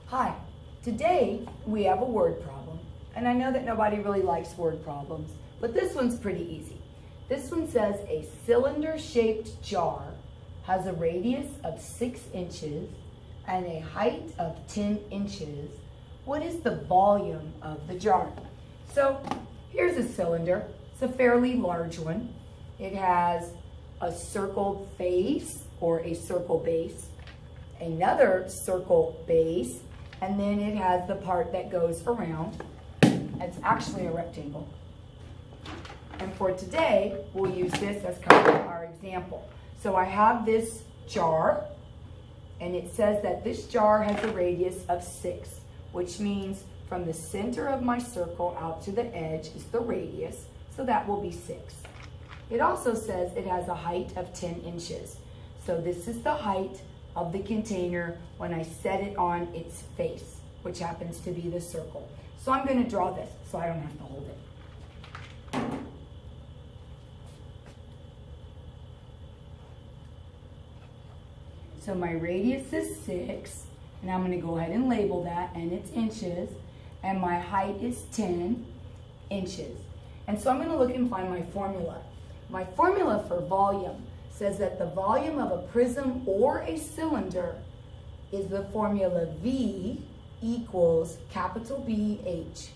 Hi, today we have a word problem, and I know that nobody really likes word problems, but this one's pretty easy. This one says a cylinder-shaped jar has a radius of 6 inches and a height of 10 inches. What is the volume of the jar? So here's a cylinder. It's a fairly large one. It has a circle face or a circle base, another circle base, and then it has the part that goes around. It's actually a rectangle. And for today, we'll use this as kind of our example. So I have this jar, and it says that this jar has a radius of 6, which means from the center of my circle out to the edge is the radius, so that will be 6. It also says it has a height of 10 inches. So this is the height of the container when I set it on its face, which happens to be the circle. So I'm going to draw this so I don't have to hold it. So my radius is 6, and I'm going to go ahead and label that, and it's inches, and my height is 10 inches. And so I'm going to look and find my formula. My formula for volume says that the volume of a prism or a cylinder is the formula V equals capital BH.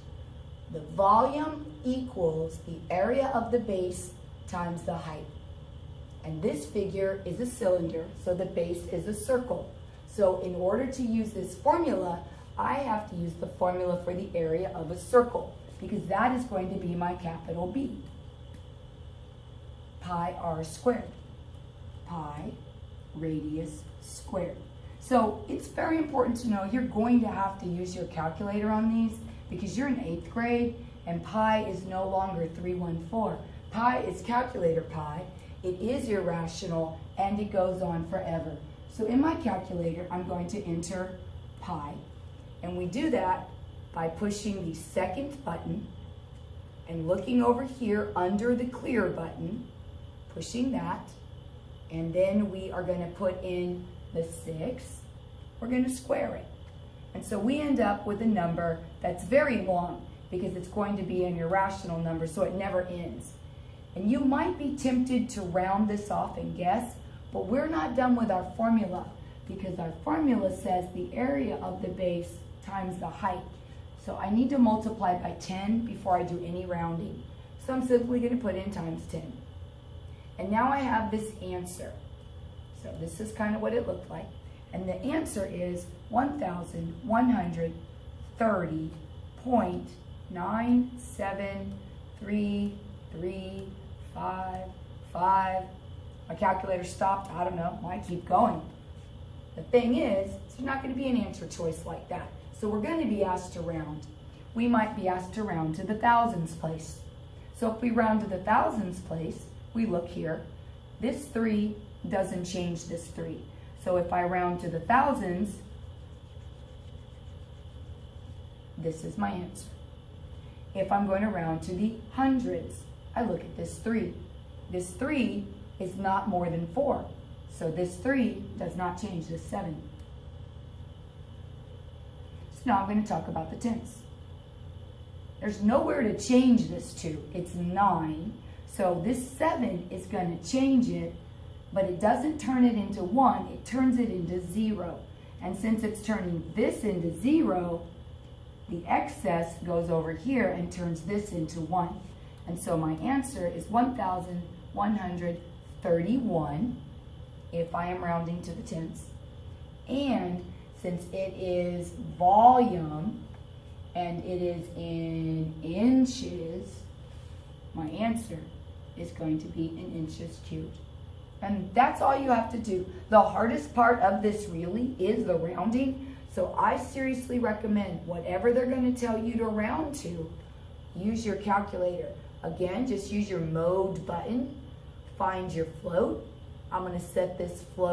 The volume equals the area of the base times the height. And this figure is a cylinder, so the base is a circle. So in order to use this formula, I have to use the formula for the area of a circle, because that is going to be my capital B. Pi r squared. Pi radius squared. So it's very important to know you're going to have to use your calculator on these because you're in 8th grade and pi is no longer 314. Pi is calculator pi. It is irrational and it goes on forever. So in my calculator, I'm going to enter pi. And we do that by pushing the second button and looking over here under the clear button, pushing that. And then we are going to put in the 6. We're going to square it. And so we end up with a number that's very long because it's going to be an irrational number, so it never ends. And you might be tempted to round this off and guess, but we're not done with our formula because our formula says the area of the base times the height. So I need to multiply by 10 before I do any rounding. So I'm simply going to put in times 10. And now I have this answer. So this is kind of what it looked like. And the answer is 1,130.97335. My calculator stopped. I don't know. Might keep going. The thing is, there's not going to be an answer choice like that. So we're going to be asked to round. We might be asked to round to the thousands place. So if we round to the thousands place, we look here. This 3 doesn't change this 3. So if I round to the thousands, this is my answer. If I'm going to round to the hundreds, I look at this 3. This 3 is not more than 4. So this 3 does not change this 7. So now I'm going to talk about the tens. There's nowhere to change this to. It's 9. So this 7 is going to change it, but it doesn't turn it into 1, it turns it into 0. And since it's turning this into 0, the excess goes over here and turns this into 1. And so my answer is 1,131 if I am rounding to the tens. And since it is volume and it is in inches, my answer is going to be in inches cubed. And that's all you have to do. The hardest part of this really is the rounding. So I seriously recommend whatever they're going to tell you to round to, use your calculator. Again, just use your mode button, find your float. I'm going to set this float